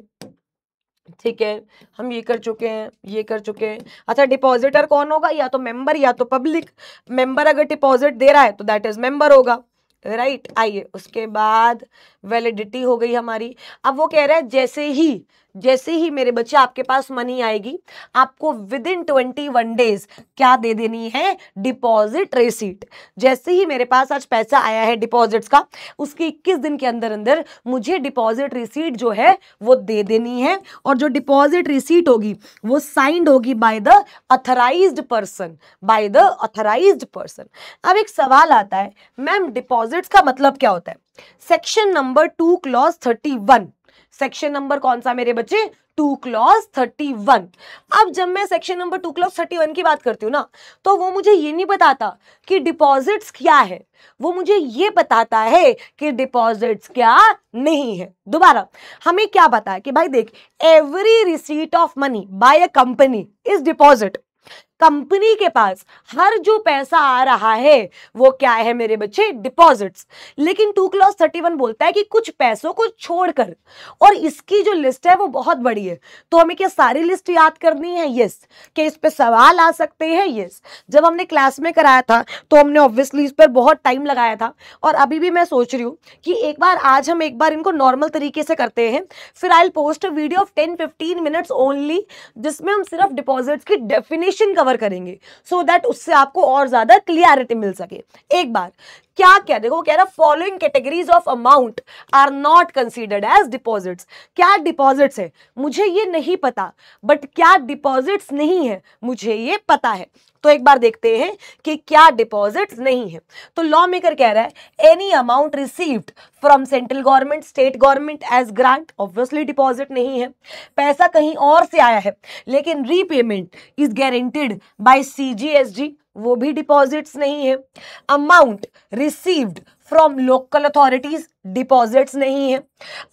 ठीक है, हम ये कर चुके हैं, ये कर चुके हैं। अच्छा, डिपॉजिटर कौन होगा? या तो मेंबर या तो पब्लिक। मेंबर अगर डिपॉजिट दे रहा है तो दैट इज मेंबर होगा, राइट। आइए, उसके बाद वैलिडिटी हो गई हमारी। अब वो कह रहा है जैसे ही मेरे बच्चे आपके पास मनी आएगी, आपको विद इन 21 डेज क्या दे देनी है? Deposit receipt. जैसे ही मेरे पास आज पैसा आया है डिपॉजिट्स का, उसके 21 दिन के अंदर अंदर मुझे डिपॉजिट रिसीट जो है वो दे देनी है। और जो डिपॉजिट रिसीट होगी वो साइंड होगी by the authorised person, by the authorised person. अब एक सवाल आता है, मैम डिपॉजिट्स का मतलब क्या होता है? Section number 2 clause 31, section number कौन सा मेरे बच्चे? 2 क्लॉज 31। अब जब मैं सेक्शन नंबर 2 क्लॉज 31 की बात करती हूँ ना, तो वो मुझे ये नहीं बताता कि डिपॉजिट्स क्या है, वो मुझे ये बताता है कि डिपॉजिट्स क्या नहीं है। दोबारा, हमें क्या पता है कि भाई देख, every receipt of money by a company is deposit. Company के पास हर जो पैसा आ रहा है वो क्या है मेरे बच्चे? डिपॉजिट्स। लेकिन 2 क्लॉज 31 बोलता है कि कुछ पैसों को छोड़कर, और इसकी जो लिस्ट है वो बहुत बड़ी है। तो हमें क्या सारी लिस्ट याद करनी है? यस। कि इस पे सवाल आ सकते हैं? यस। जब हमने क्लास में कराया था तो हमने ऑब्वियसली इस पर बहुत टाइम लगाया था, और अभी भी मैं सोच रही हूँ कि आज हम एक बार इनको नॉर्मल तरीके से करते हैं। फिर I will post a video of 10-15 minutes only, जिसमें हम सिर्फ डिपॉजिट्स की डेफिनेशन कवर करेंगे, सो दैट उससे आपको और ज्यादा क्लियरिटी मिल सके। एक बार क्या क्या देखो, कह रहा following categories of amount are not considered as deposits. क्या डिपॉजिट्स है मुझे ये नहीं पता, बट क्या डिपॉजिट्स नहीं है मुझे ये पता है। तो एक बार देखते हैं कि क्या डिपॉजिट्स नहीं है। तो लॉ मेकर कह रहा है any amount received from central government, state government as grant, obviously deposit नहीं है। पैसा कहीं और से आया है लेकिन repayment is guaranteed by CGST, वो भी डिपॉजिट्स नहीं है। Amount received from local authorities, deposits नहीं है।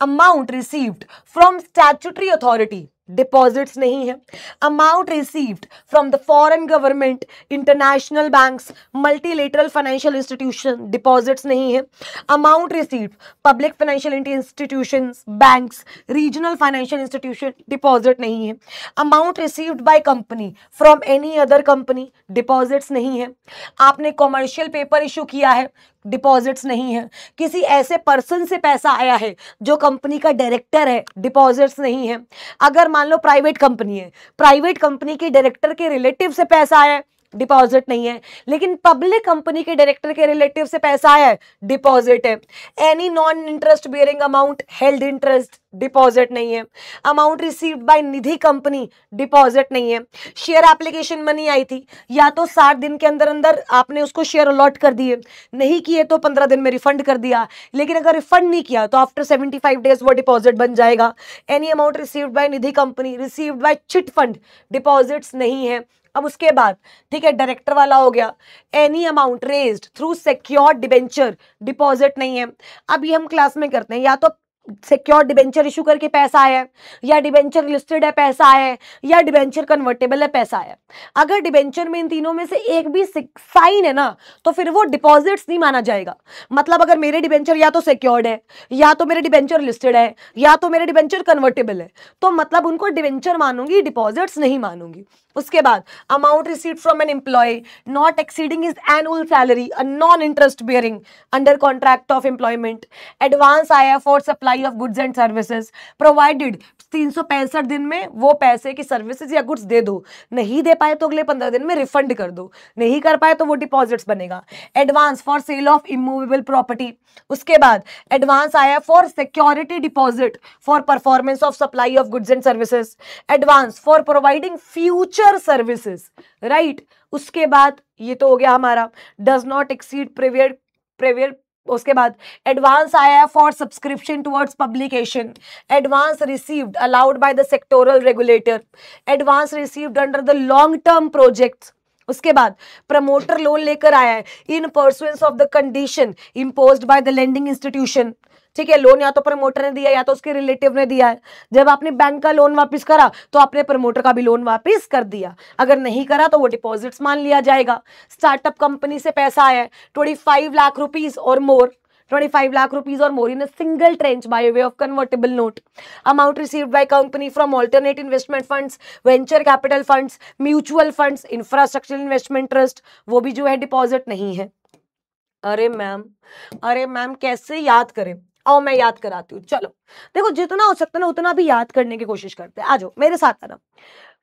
Amount received from statutory authority, deposits नहीं है। Amount received from the foreign government, international banks, multilateral financial institution, deposits नहीं है। Amount received public financial institutions, banks, regional financial institution, deposit नहीं है। Amount received by company from any other company, deposits नहीं है। आपने commercial paper issue किया है, deposits नहीं है। किसी ऐसे पर्सन से पैसा आया है जो कंपनी का डायरेक्टर है, डिपॉजिट्स नहीं है। अगर मान लो प्राइवेट कंपनी है, प्राइवेट कंपनी के डायरेक्टर के रिलेटिव से पैसा आया है, डिपॉजिट नहीं है। लेकिन पब्लिक कंपनी के डायरेक्टर के रिलेटिव से पैसा आया है, डिपॉजिट है। Any non interest bearing amount held interest, deposit नहीं है। Amount received by Nidhi company, deposit नहीं है। शेयर एप्लीकेशन मनी आई थी, या तो 60 दिन के अंदर अंदर आपने उसको शेयर अलॉट कर दिए, नहीं किए तो 15 दिन में रिफंड कर दिया, लेकिन अगर रिफंड नहीं किया तो आफ्टर 75 डेज वो डिपॉजिट बन जाएगा। Any amount received by Nidhi company, received by chit fund, deposits नहीं है। अब उसके बाद ठीक है, डायरेक्टर वाला हो गया। Any amount raised through secured debenture, deposit नहीं है। अब ये हम क्लास में करते हैं, या तो सिक्योर डिबेंचर इशू करके पैसा आया है, या डिबेंचर लिस्टेड है पैसा आया है, या डिबेंचर कन्वर्टेबल है पैसा आया है। अगर डिबेंचर में इन तीनों में से एक भी साइन है ना, तो फिर वो डिपॉजिट्स नहीं माना जाएगा। मतलब अगर मेरे डिबेंचर या तो सिक्योर्ड है, या तो मेरे डिबेंचर लिस्टेड है, या तो मेरे डिबेंचर कन्वर्टेबल है, तो मतलब उनको डिबेंचर मानूंगी, डिपॉजिट्स नहीं मानूंगी। उसके बाद amount received from an employ not exceeding his annual salary, a non interest bearing under contract of employment. Advance आया for supply of goods and services provided 365 दिन में वो पैसे की सर्विसेज या गुड्स दे दो, नहीं दे पाए तो अगले 15 दिन में रिफंड कर दो, नहीं कर पाए तो वो डिपॉजिट्स बनेगा। Advance for sale of immovable property. उसके बाद एडवांस आया for security deposit for performance of supply of goods and services. Advance for providing future services, right. उसके बाद ये तो हो गया हमारा डज नॉट एक्सीड प्रीवियर। उसके बाद एडवांस आया for subscription towards publication. Advance received allowed by the sectoral regulator. Advance received under the long term projects. उसके बाद प्रमोटर लोन लेकर आया है इन pursuance of the condition imposed by the lending institution. ठीक है, लोन या तो प्रमोटर ने दिया या तो उसके रिलेटिव ने दिया है। जब आपने बैंक का लोन वापस करा तो आपने प्रमोटर का भी लोन वापस कर दिया, अगर नहीं करा तो वो डिपॉजिट्स मान लिया जाएगा। स्टार्टअप कंपनी से पैसा आया है 25 लाख रुपीज और मोर, 25 lakh rupees or more in a single tranche by way of convertible note. Amount received by company from alternate investment funds, venture capital funds, mutual funds, infrastructure investment trust, वो भी जो है deposit नहीं है। अरे ma'am कैसे याद करें? आओ मैं याद कराती हूँ। चलो देखो, जितना हो सकता है ना उतना भी याद करने की कोशिश करते हैं। आ जाओ मेरे साथ आना।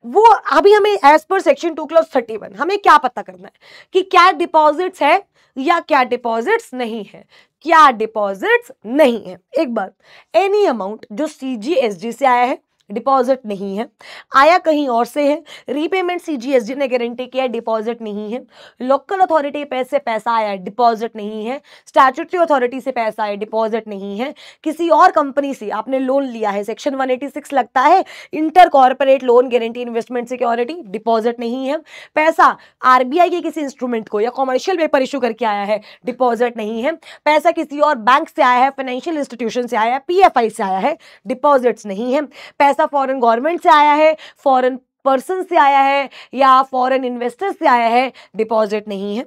वो अभी हमें एज पर सेक्शन 2 क्लॉज 31 हमें क्या पता करना है कि क्या डिपॉजिट्स है या क्या डिपॉजिट्स नहीं है। क्या डिपॉजिट्स नहीं है। एक बार एनी अमाउंट जो सीजीएसडी से आया है डिपॉजिट नहीं है, आया कहीं और से है, रीपेमेंट सीजीएसडी ने गारंटी किया है, डिपॉजिट नहीं है। लोकल अथॉरिटी पैसे पैसा आया है, डिपॉजिट नहीं है। स्टैट्यूटरी अथॉरिटी से पैसा आया, डिपॉजिट नहीं है। किसी और कंपनी से आपने लोन लिया है, सेक्शन 186 लगता है, inter corporate loan guarantee investment security, deposit नहीं है। पैसा आरबीआई के किसी इंस्ट्रूमेंट को या कॉमर्शियल पेपर इशू करके आया है, डिपॉजिट नहीं है। पैसा किसी और बैंक से आया है, फाइनेंशियल इंस्टीट्यूशन से आया है, पीएफआई से आया है, डिपॉजिट्स नहीं है। पैसा फॉरेन गवर्नमेंट से आया है, फॉरेन पर्सन से आया है या फॉरेन इन्वेस्टर से आया है, डिपॉजिट नहीं है।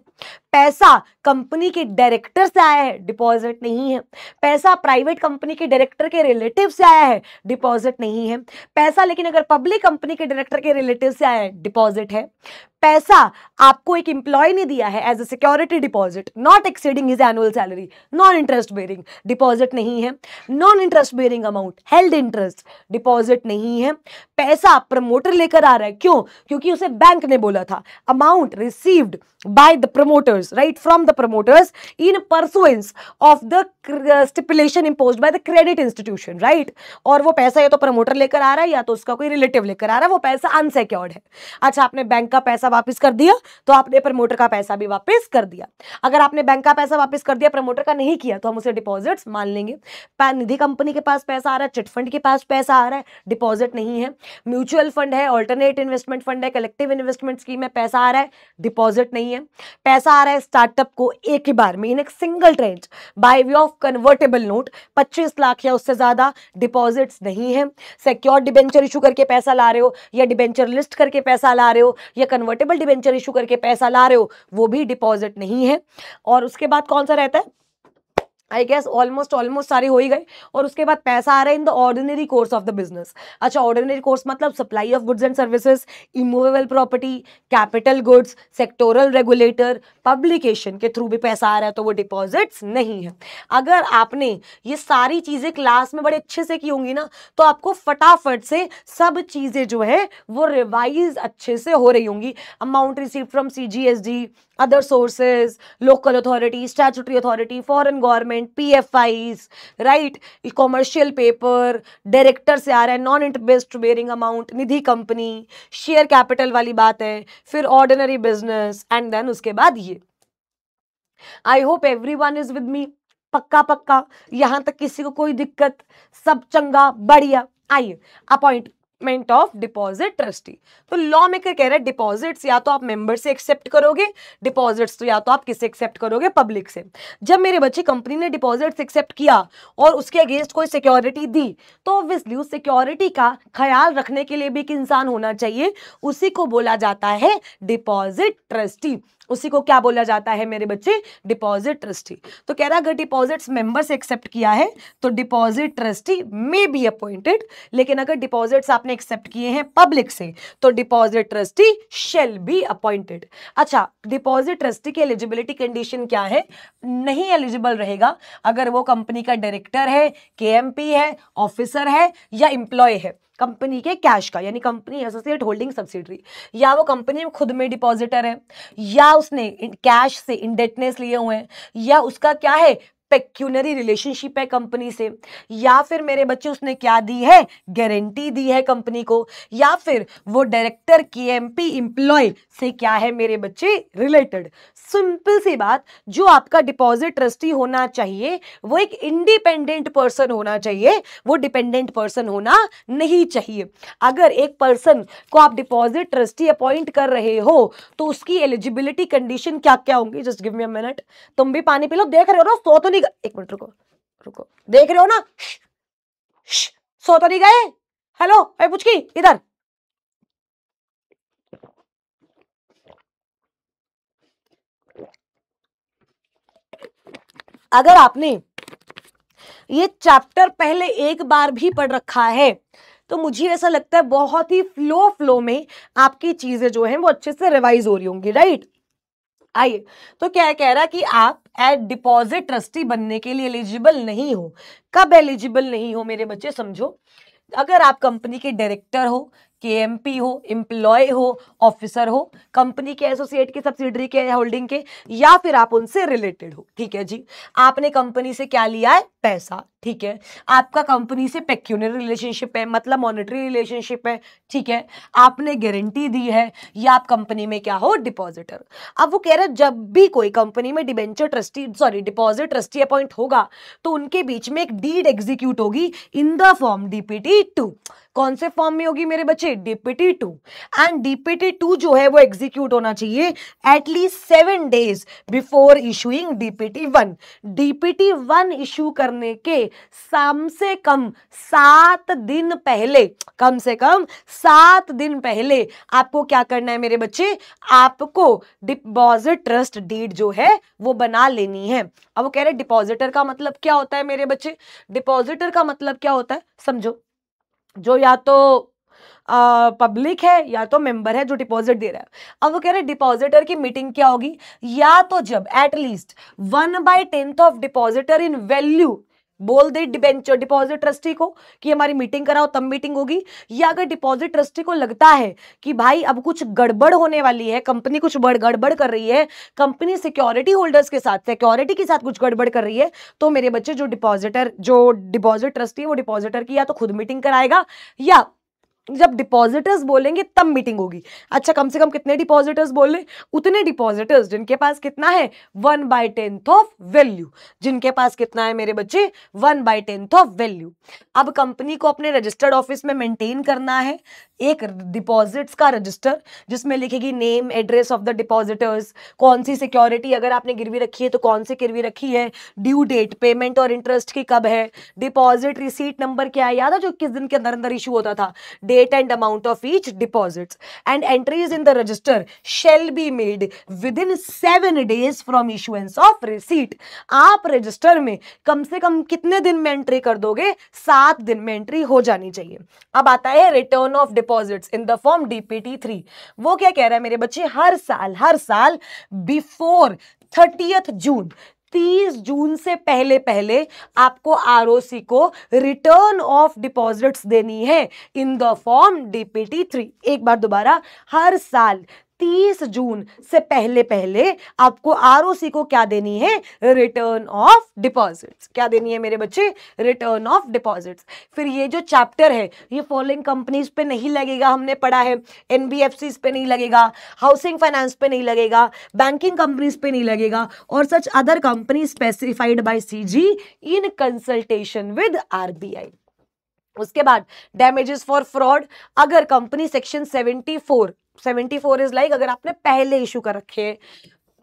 पैसा कंपनी के डायरेक्टर से आया है, डिपॉजिट नहीं है। पैसा प्राइवेट कंपनी के डायरेक्टर के रिलेटिव से आया है, डिपॉजिट नहीं है। पैसा लेकिन अगर पब्लिक कंपनी के डायरेक्टर के रिलेटिव से आया है, डिपॉजिट है। पैसा आपको एक एम्प्लॉय ने दिया है as a security deposit not exceeding his annual salary, non interest bearing, deposit नहीं है। Non interest bearing amount held interest, deposit नहीं है। पैसा प्रमोटर लेकर आ रहा है, क्यों? क्योंकि उसे बैंक ने बोला था। Amount received by the promoters, right, from the promoters in pursuance of the stipulation imposed by the credit institution, right. और वो पैसा या तो प्रमोटर लेकर आ रहा है या तो उसका कोई रिलेटिव लेकर आ रहा है, वो पैसा अनसिक्योर्ड है। अच्छा, आपने बैंक का पैसा वापस कर दिया तो आपने प्रमोटर का पैसा भी वापस कर दिया। अगर आपने बैंक का पैसा वापस कर दिया, प्रमोटर का नहीं किया, तो हम उसे डिपॉजिट्स मान लेंगे। निधि कंपनी के पास पैसा आ रहा है, चिट फंड के पास पैसा आ रहा है, डिपॉजिट नहीं है। म्यूचुअल फंड है, ऑल्टरनेट इन्वेस्टमेंट फंड है, कलेक्टिव इन्वेस्टमेंट स्कीम में पैसा आ रहा है, डिपॉजिट नहीं है। पैसा आ रहा है स्टार्टअप को एक ही बार में इन एक single trench by way of convertible note 25 lakh या उससे ज्यादा, डिपॉजिट्स नहीं है। सिक्योर डिबेंचर इशू करके पैसा ला रहे हो या डिबेंचर लिस्ट करके पैसा ला रहे हो या कन्वर्टेबल डिबेंचर इशू करके पैसा ला रहे हो, वो भी डिपॉजिट नहीं है। और उसके बाद कौन सा रहता है? आई गेस ऑलमोस्ट सारे हो ही गए। और उसके बाद पैसा आ रहा है in the ordinary course of the business. अच्छा, ऑर्डिनरी कोर्स मतलब supply of goods and services, immovable property, capital goods, sectoral regulator, publication के थ्रू भी पैसा आ रहा है, तो वो डिपॉजिट्स नहीं है। अगर आपने ये सारी चीजें क्लास में बड़े अच्छे से की होंगी ना, तो आपको फटाफट से सब चीजें जो है वो रिवाइज अच्छे से हो रही होंगी। Amount receive from CGSD, other sources, local authority, statutory authority, foreign government, PFIs, right, commercial paper, director से आ रहा है, non interest bearing amount, Nidhi company, share capital वाली बात है, फिर ऑर्डिनरी बिजनेस एंड देन उसके बाद ये। I hope everyone is with me. पक्का यहां तक किसी को कोई दिक्कत? सब चंगा, बढ़िया। आइए, appoint appointment of deposit trustee. तो लॉ मेकर कह रहा है डिपॉजिट्स या तो आप मेंबर से एक्सेप्ट करोगे, डिपॉजिट्स तो या तो आप किससे एक्सेप्ट करोगे, पब्लिक से। जब मेरे बच्चे कंपनी ने डिपॉजिट्स एक्सेप्ट किया और उसके अगेंस्ट कोई सिक्योरिटी दी, तो ऑब्वियसली उस सिक्योरिटी का ख्याल रखने के लिए भी एक इंसान होना चाहिए, उसी को बोला जाता है डिपॉजिट ट्रस्टी। उसी को क्या बोला जाता है मेरे बच्चे, डिपॉजिट ट्रस्टी। तो कह रहा है अगर डिपॉजिट्स मेंबर से एक्सेप्ट किया है तो deposit trustee may be appointed, लेकिन अगर डिपॉजिट्स आपने एक्सेप्ट किए हैं पब्लिक से तो deposit trustee shall be appointed. अच्छा, डिपॉजिट ट्रस्टी की एलिजिबिलिटी कंडीशन क्या है, नहीं एलिजिबल रहेगा अगर वो कंपनी का डायरेक्टर है, केएमपी है, ऑफिसर है या एम्प्लॉय है कंपनी के कैश का, यानी कंपनी एसोसिएट होल्डिंग सब्सिडरी, या वो कंपनी में खुद में डिपॉजिटर है, या उसने कैश से इंडेटनेस लिए हुए हैं, या उसका क्या है पेक्यूनरी रिलेशनशिप है कंपनी से, या फिर मेरे बच्चे उसने क्या दी है, गारंटी दी है कंपनी को, या फिर वो डायरेक्टर केएमपी एम्प्लॉय से क्या है मेरे बच्चे रिलेटेड। सिंपल सी बात, जो आपका डिपॉजिट ट्रस्टी होना चाहिए वो एक इंडिपेंडेंट पर्सन होना चाहिए, वो डिपेंडेंट पर्सन होना नहीं चाहिए। अगर एक पर्सन को आप डिपॉजिट ट्रस्टी अपॉइंट कर रहे हो तो उसकी एलिजिबिलिटी कंडीशन क्या क्या होंगी, just give me a minute. तुम भी पानी पी लो, देख रहे हो ना सो तो नहीं गए, एक मिनट रुको रुको, देख रहे हो ना, सो तो नहीं गए, हेलो पुचकी इधर। अगर आपने ये चैप्टर पहले एक बार भी पढ़ रखा है तो मुझे ऐसा लगता है बहुत ही फ्लो में आपकी चीजें जो हैं वो अच्छे से रिवाइज हो रही होंगी, राइट। आइए, तो क्या कह रहा है कि आप एट डिपॉजिट ट्रस्टी बनने के लिए एलिजिबल नहीं हो। कब एलिजिबल नहीं हो मेरे बच्चे, समझो। अगर आप कंपनी के डायरेक्टर हो, केएमपी हो, एम्प्लॉय हो, ऑफिसर हो, कंपनी के एसोसिएट के, सब्सिडरी के, होल्डिंग के, या फिर आप उनसे रिलेटेड हो, ठीक है जी। आपने कंपनी से क्या लिया है, पैसा, ठीक है। आपका कंपनी से पेक्यूनरी रिलेशनशिप है, मतलब मॉनेटरी रिलेशनशिप है, ठीक है। आपने गारंटी दी है, या आप कंपनी में क्या हो, डिपॉजिटर। अब वो कह रहे हैं जब भी कोई कंपनी में debenture trustee, sorry deposit trustee appoint होगा तो उनके बीच में एक डीड एग्जीक्यूट होगी इन द फॉर्म डीपीटी 2। कौन से फॉर्म में होगी मेरे बच्चे, डीपीटी 2। एंड डीपीटी 2 जो है वो एग्जीक्यूट होना चाहिए at least 7 days before issuing DPT 1। DPT 1 issue करने के कम से कम 7 दिन पहले, कम से कम 7 दिन पहले आपको क्या करना है मेरे बच्चे, आपको डिपॉजिट ट्रस्ट डीड जो है वो बना लेनी है। अब वो कह रहे डिपॉजिटर का मतलब क्या होता है मेरे बच्चे, डिपॉजिटर का मतलब क्या होता है समझो, जो या तो पब्लिक है या तो मेंबर है जो डिपॉजिट दे रहा है। अब वो कह रहे हैं डिपॉजिटर की मीटिंग क्या होगी, या तो जब at least 1/10 of depositor in value बोल दे डिबेंचर डिपॉजिट ट्रस्टी को कि हमारी मीटिंग कराओ, तब मीटिंग होगी। या अगर डिपॉजिट ट्रस्टी को लगता है कि भाई अब कुछ गड़बड़ होने वाली है, कंपनी कुछ गड़बड़ कर रही है, कंपनी सिक्योरिटी होल्डर्स के साथ, सिक्योरिटी के साथ कुछ गड़बड़ कर रही है, तो मेरे बच्चे जो डिपॉजिट ट्रस्टी है वो डिपॉजिटर की या तो खुद मीटिंग कराएगा, या जब डिपॉजिटर्स बोलेंगे तब मीटिंग होगी। अच्छा, कम से कम कितने डिपॉजिटर्स बोले, उतने डिपॉजिटर्स जिनके पास कितना है 1/10 ऑफ वैल्यू, जिनके पास कितना है मेरे बच्चे 1/10 ऑफ वैल्यू। अब कंपनी को अपने रजिस्टर्ड ऑफिस में मेंटेन करना है एक डिपॉजिट्स का रजिस्टर, जिसमें लिखेगी name, address of the depositors, कौन सी सिक्योरिटी अगर आपने गिरवी रखी है तो कौन सी गिरवी रखी है, ड्यू डेट, पेमेंट और इंटरेस्ट की कब है, डिपॉजिट रिसीट नंबर क्या है, याद है जो 21 दिन के अंदर अंदर इशू होता था, date and amount of each deposits, and entries in the register shall be made within 7 days from issuance of receipt। आप रजिस्टर में कम से कम कितने दिन में एंट्री कर दोगे, 7 दिन में एंट्री हो जानी चाहिए। अब आता है return of deposits in the form DPT 3। वो क्या कह रहा है मेरे बच्चे, हर साल बिफोर 30 जून, 30 जून से पहले पहले आपको आरओसी को रिटर्न ऑफ डिपॉजिट्स देनी है इन द फॉर्म डीपीटी 3। एक बार दोबारा, हर साल 30 जून से पहले पहले आपको आरओसी को क्या देनी है, रिटर्न ऑफ डिपॉजिट्स। क्या देनी है मेरे बच्चे, रिटर्न ऑफ डिपॉजिट्स। फिर ये जो चैप्टर है ये फॉलोइंग कंपनीज पे नहीं लगेगा, हमने पढ़ा है, एनबीएफसीज पे नहीं लगेगा, हाउसिंग फाइनेंस पे नहीं लगेगा, बैंकिंग कंपनीज पे नहीं लगेगा, और such other company specified by CG in consultation with RBI. उसके बाद डैमेजेस फॉर फ्रॉड, अगर कंपनी सेक्शन 74 इज लाइक अगर आपने पहले इशू कर रखे,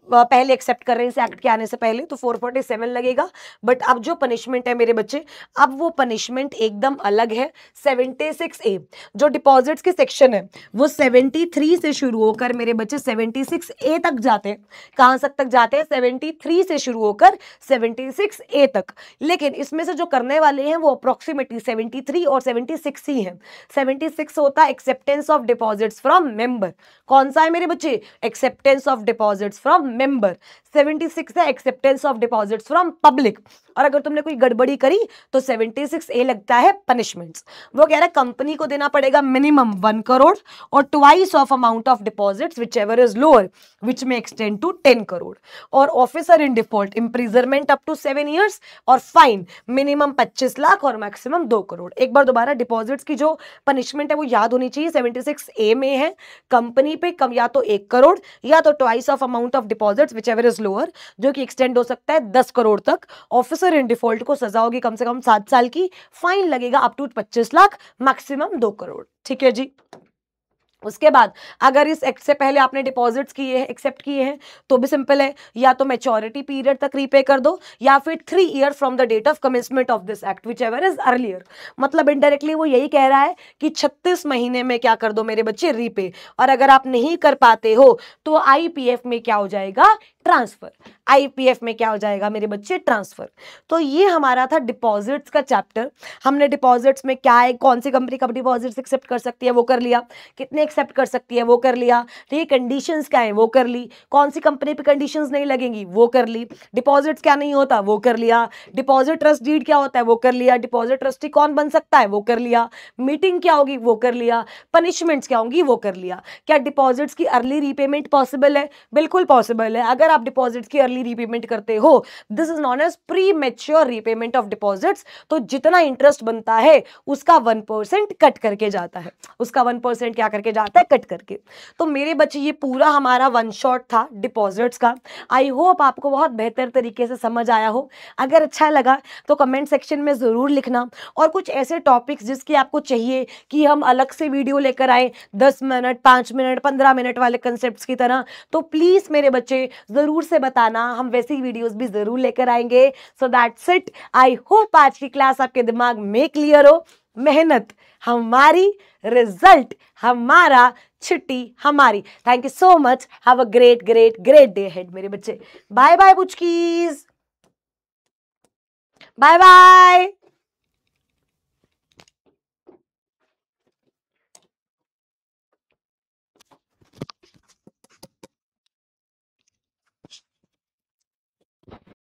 पहले एक्सेप्ट कर रहे हैं इस एक्ट के आने से पहले, तो 447 लगेगा। बट अब जो पनिशमेंट है मेरे बच्चे, अब वो पनिशमेंट एकदम अलग है। 76A जो डिपॉजिट्स के सेक्शन है वो 73 से शुरू होकर मेरे बच्चे 76A तक जाते हैं। कहां तक जाते हैं? 73 से शुरू होकर 76A तक। लेकिन इसमें से जो करने वाले हैं वो अप्रोक्सीमेटली 73 और 76 ही है। 76 होता है acceptance of deposits from member. कौन सा है मेरे बच्चे? Acceptance of deposits from member. 76 है acceptance of deposits from public. और अगर तुमने कोई गड़बड़ी करी तो 76A लगता है पनिशमेंट्स। वो कह रहा है कंपनी को देना पड़ेगा मिनिमम 1 करोड़ और twice of amount of deposits whichever is lower which में एक्सटेंड टू 10 करोड़। और officer in default imprisonment up to 7 years और फाइन मिनिमम 25 लाख और मैक्सिमम 2 करोड़। एक बार दोबारा डिपॉजिट्स की जो पनिशमेंट है वो याद होनी चाहिए। 76A में है कंपनी पे कम या तो 1 करोड़ या तो twice of amount of deposits whichever is lower, जो कि एक्सटेंड हो सकता है 10 करोड़ तक। ऑफिसर इन डिफॉल्ट को सजा होगी कम से कम 7 साल की, फाइन लगेगा up to 25 lakh, maximum 2 crore. ठीक है जी। उसके बाद अगर इस एक्ट से पहले आपने डिपॉजिट्स किए हैं, एक्सेप्ट किए हैं, तो भी सिंपल है, या तो मैच्योरिटी पीरियड तक रीपे कर दो या फिर 3 year from the date of commencement of this act whichever is earlier. मतलब इनडायरेक्टली वो यही कह रहा है कि 36 महीने में क्या कर दो मेरे बच्चे? रीपे। और अगर आप नहीं कर पाते हो तो IPF में क्या हो जाएगा? ट्रांसफर। IPF में क्या हो जाएगा मेरे बच्चे? ट्रांसफर। तो ये हमारा था डिपॉजिट्स का चैप्टर। हमने डिपॉजिट्स में क्या है, कौन सी कंपनी कब डिपॉजिट्स एक्सेप्ट कर सकती है वो कर लिया, कितने एक्सेप्ट कर सकती है वो कर लिया, ठीक है, कंडीशंस क्या है वो कर ली, कौन सी कंपनी पे कंडीशंस नहीं लगेंगी वो कर ली, डिपॉजिट्स क्या नहीं होता वो कर लिया, डिपॉजिट ट्रस्ट डीड क्या होता है वो कर लिया, डिपॉजिट ट्रस्टी कौन बन सकता है वो कर लिया, मीटिंग क्या होगी वो कर लिया, पनिशमेंट्स क्या होंगी वो कर लिया। क्या डिपॉजिट्स की अर्ली रीपेमेंट पॉसिबल है? बिल्कुल पॉसिबल है। अगर आप डिपॉजिट्स की अर्ली रीपेमेंट करते हो, this is known as premature repayment of deposits. तो जितना इंटरेस्ट बनता है उसका 1% कट करके जाता है, उसका 1% क्या करके जाता है? कट करके। तो मेरे बच्चे ये पूरा हमारा वन शॉट था डिपॉजिट्स का। आई होप आपको बहुत बेहतर तरीके से समझ आया हो। अगर अच्छा लगा तो कमेंट सेक्शन में जरूर लिखना, और कुछ ऐसे टॉपिक्स जिसकी आपको चाहिए कि हम अलग से वीडियो लेकर आए 10 मिनट 5 मिनट 15 मिनट वाले कंसेप्ट्स की तरह, तो प्लीज मेरे बच्चे जरूर से बताना, हम वैसी वीडियोस भी जरूर लेकर आएंगे। So that's it. I hope आज की क्लास आपके दिमाग में क्लियर हो। मेहनत हमारी, रिजल्ट हमारा, छुट्टी हमारी। Thank you so much. Have a great great great day ahead मेरे बच्चे। बाय बाय बुचकीज, बाय बाय।